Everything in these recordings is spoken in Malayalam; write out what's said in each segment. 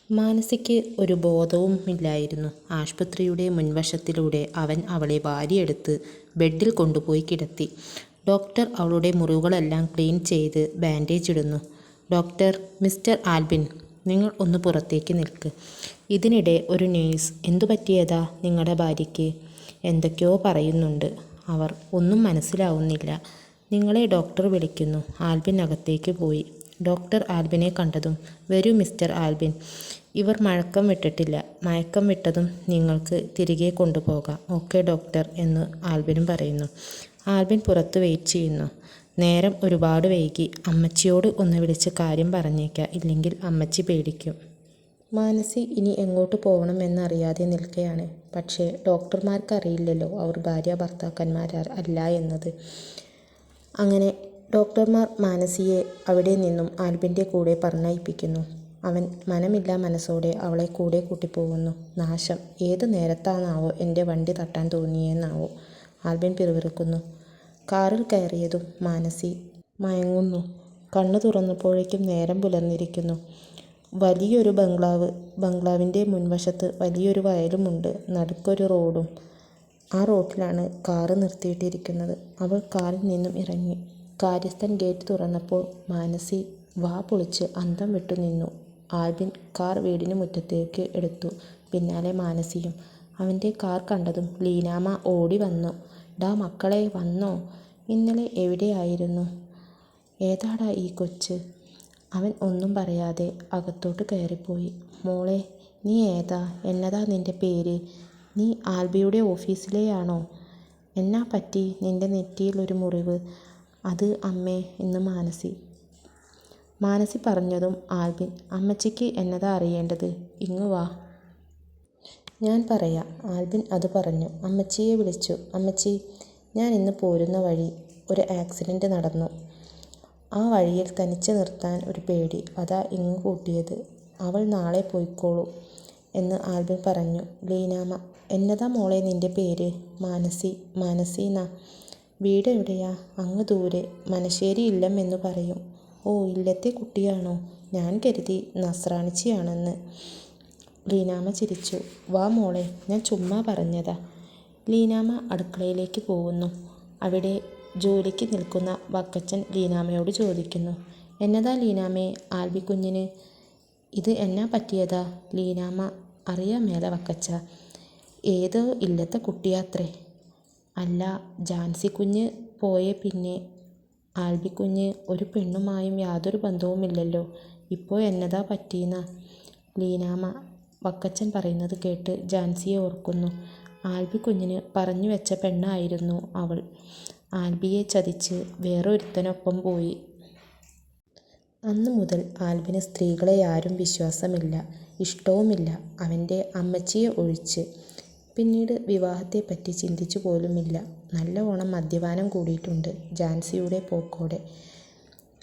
മാനസിക്ക് ഒരു ബോധവുമില്ലായിരുന്നു. ആശുപത്രിയുടെ മുൻവശത്തിലൂടെ അവൻ അവളെ വാരിയെടുത്ത് ബെഡിൽ കൊണ്ടുപോയി കിടത്തി. ഡോക്ടർ അവളുടെ മുറിവുകളെല്ലാം ക്ലീൻ ചെയ്ത് ബാൻഡേജ് ഇടുന്നു. ഡോക്ടർ, മിസ്റ്റർ ആൽബിൻ, നിങ്ങൾ ഒന്ന് പുറത്തേക്ക് നിൽക്ക്. ഇതിനിടെ ഒരു നേഴ്സ്, എന്തു പറ്റിയതാ നിങ്ങളുടെ ഭാര്യയ്ക്ക്? എന്തൊക്കെയോ പറയുന്നുണ്ട്. അവർ ഒന്നും മനസ്സിലാവുന്നില്ല. നിങ്ങളെ ഡോക്ടർ വിളിക്കുന്നു. ആൽബിൻ അകത്തേക്ക് പോയി. ഡോക്ടർ ആൽബിനെ കണ്ടതും, വരൂ മിസ്റ്റർ ആൽബിൻ, ഇവർ മയക്കം വിട്ടിട്ടില്ല. മയക്കം വിട്ടതും നിങ്ങൾക്ക് തിരികെ കൊണ്ടുപോകാം. ഓക്കെ ഡോക്ടർ എന്ന് ആൽബിനും പറയുന്നു. ആൽബിൻ പുറത്ത് വെയിറ്റ് ചെയ്യുന്നു. നേരം ഒരുപാട് വൈകി. അമ്മച്ചിയോട് ഒന്ന് വിളിച്ച് കാര്യം പറഞ്ഞേക്കാം, ഇല്ലെങ്കിൽ അമ്മച്ചി പേടിക്കും. മാനസി ഇനി എങ്ങോട്ട് പോകണം എന്നറിയാതെ നിൽക്കുകയാണ്. പക്ഷേ ഡോക്ടർമാർക്ക് അറിയില്ലല്ലോ അവർ ഭാര്യ ഭർത്താക്കന്മാർ അല്ല എന്നത്. അങ്ങനെ ഡോക്ടർമാർ മാനസിയെ അവിടെ നിന്നും ആൽബിൻ്റെ കൂടെ പറഞ്ഞയപ്പിക്കുന്നു. അവൻ മനമില്ലാ മനസ്സോടെ അവളെ കൂടെ കൂട്ടിപ്പോകുന്നു. നാശം, ഏത് നേരത്താണാവോ എൻ്റെ വണ്ടി തട്ടാൻ തോന്നിയെന്നാവോ? ആൽബിൻ പിറുപിറുക്കുന്നു. കാറിൽ കയറിയതും മാനസി മയങ്ങുന്നു. കണ്ണു തുറന്നപ്പോഴേക്കും നേരം പുലർന്നിരിക്കുന്നു. വലിയൊരു ബംഗ്ലാവ്. ബംഗ്ലാവിൻ്റെ മുൻവശത്ത് വലിയൊരു വയലുമുണ്ട്. നടുക്കൊരു റോഡും. ആ റോഡിലാണ് കാറ് നിർത്തിയിട്ടിരിക്കുന്നത്. അവൾ കാറിൽ നിന്നും ഇറങ്ങി. കാര്യസ്ഥൻ ഗേറ്റ് തുറന്നപ്പോൾ മാനസി വാ പൊളിച്ച് അന്തം വിട്ടു നിന്നു. ആൽബിൻ കാർ വീടിന് മുറ്റത്തേക്ക് എടുത്തു. പിന്നാലെ മാനസിയും. അവൻ്റെ കാർ കണ്ടതും ലീനാമ്മ ഓടി വന്നു. ഡാ മക്കളെ, വന്നോ? ഇന്നലെ എവിടെയായിരുന്നു? ഏതാടാ ഈ കൊച്ച്? അവൻ ഒന്നും പറയാതെ അകത്തോട്ട് കയറിപ്പോയി. മോളെ, നീ ഏതാ? എന്നതാ നിൻ്റെ പേര്? നീ ആൽബിയുടെ ഓഫീസിലെയാണോ? എന്നാ പറ്റി നിൻ്റെ നെറ്റിയിൽ ഒരു മുറിവ്? അത് അമ്മേ എന്ന് മാനസി പറഞ്ഞതും ആൽബിൻ, അമ്മച്ചിക്ക് എന്നതാ അറിയേണ്ടത്? ഇങ്ങു വാ, ഞാൻ പറയാം. ആൽബിൻ അത് പറഞ്ഞു. അമ്മച്ചിയെ വിളിച്ചു. അമ്മച്ചി, ഞാൻ ഇന്ന് പോരുന്ന വഴി ഒരു ആക്സിഡൻറ്റ് നടന്നു. ആ വഴിയിൽ തനിച്ച് നിർത്താൻ ഒരു പേടി, അതാ ഇങ്ങ് കൂട്ടിയത്. അവൾ നാളെ പോയിക്കോളൂ എന്ന് ആൽബിൻ പറഞ്ഞു. ലീനാമ്മ, എന്നതാ മോളെ നിൻ്റെ പേര്? മാനസീന. വീട് എവിടെയാ? അങ്ങ് ദൂരെ, മനശ്ശേരി ഇല്ലം എന്ന് പറയും. ഓ, ഇല്ലത്തെ കുട്ടിയാണോ? ഞാൻ കരുതി നസ്രാണിച്ചിയാണെന്ന്. ലീനാമ്മ ചിരിച്ചു. വാ മോളെ, ഞാൻ ചുമ്മാ പറഞ്ഞതാ. ലീനാമ്മ അടുക്കളയിലേക്ക് പോകുന്നു. അവിടെ ജോലിക്ക് നിൽക്കുന്ന വക്കച്ചൻ ലീനാമ്മയോട് ചോദിക്കുന്നു. എന്നതാ ലീനാമ്മേ ആൽബി കുഞ്ഞിന്? ഇത് എന്നാ പറ്റിയതാ? ലീനാമ്മ, അറിയാൻ മേല വക്കച്ച, ഏതോ ഇല്ലത്തെ കുട്ടിയാത്രേ. അല്ല, ജാൻസി കുഞ്ഞ് പോയ പിന്നെ ആൽബി കുഞ്ഞ് ഒരു പെണ്ണുമായും യാതൊരു ബന്ധവുമില്ലല്ലോ. ഇപ്പോൾ എന്നതാ പറ്റീന്നാ? ലീനാമ്മ വക്കച്ചൻ പറയുന്നത് കേട്ട് ജാൻസിയെ ഓർക്കുന്നു. ആൽബി കുഞ്ഞിന് പറഞ്ഞു വെച്ച പെണ്ണായിരുന്നു അവൾ. ആൽബിയെ ചതിച്ച് വേറൊരുത്തനൊപ്പം പോയി. അന്നു മുതൽ ആൽബിന് സ്ത്രീകളെ ആരും വിശ്വാസമില്ല, ഇഷ്ടവുമില്ല, അവൻ്റെ അമ്മച്ചിയെ ഒഴിച്ച്. പിന്നീട് വിവാഹത്തെപ്പറ്റി ചിന്തിച്ചു പോലുമില്ല. നല്ലവണ്ണം മദ്യപാനം കൂടിയിട്ടുണ്ട് ജാൻസിയുടെ പോക്കോടെ.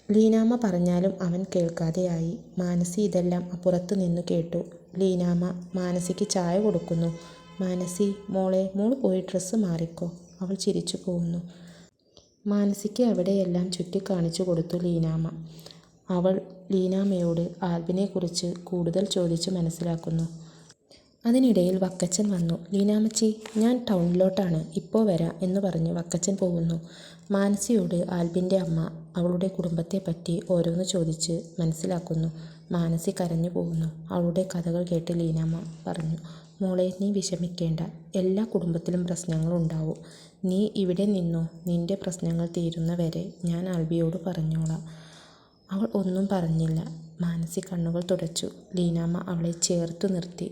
ലീനാമ്മ പറഞ്ഞാലും അവൻ കേൾക്കാതെയായി. മാനസി ഇതെല്ലാം അപ്പുറത്ത് നിന്നു കേട്ടു. ലീനാമ്മ മാനസിക്ക് ചായ കൊടുക്കുന്നു. മാനസി, മോളെ, മോൾ പോയി ഡ്രസ്സ് മാറിക്കോ. അവൾ ചിരിച്ചു പോകുന്നു. മാനസിക്ക് അവിടെയെല്ലാം ചുറ്റിക്കാണിച്ചു കൊടുത്തു ലീനാമ്മ. അവൾ ലീനാമ്മയോട് ആൽബിനെക്കുറിച്ച് കൂടുതൽ ചോദിച്ചു മനസ്സിലാക്കുന്നു. അതിനിടയിൽ വക്കച്ചൻ വന്നു. ലീനാമ്മച്ചി, ഞാൻ ടൗണിലോട്ടാണ്, ഇപ്പോൾ വരാം എന്ന് പറഞ്ഞ് വക്കച്ചൻ പോകുന്നു. മാനസിയോട് ആൽബിൻ്റെ അമ്മ അവളുടെ കുടുംബത്തെപ്പറ്റി ഓരോന്ന് ചോദിച്ച് മനസ്സിലാക്കുന്നു. മാനസി കരഞ്ഞു പോകുന്നു. അവളുടെ കഥകൾ കേട്ട് ലീനാമ്മ പറഞ്ഞു. മോളെ, നീ വിഷമിക്കേണ്ട. എല്ലാ കുടുംബത്തിലും പ്രശ്നങ്ങളുണ്ടാവും. നീ ഇവിടെ നിന്നോ. നിൻ്റെ പ്രശ്നങ്ങൾ തീരുന്ന വരെ ഞാൻ ആൽബിയോട് പറഞ്ഞോളാം. അവൾ ഒന്നും പറഞ്ഞില്ല. മാനസി കണ്ണുകൾ തുടച്ചു. ലീനാമ്മ അവളെ ചേർത്തു നിർത്തി.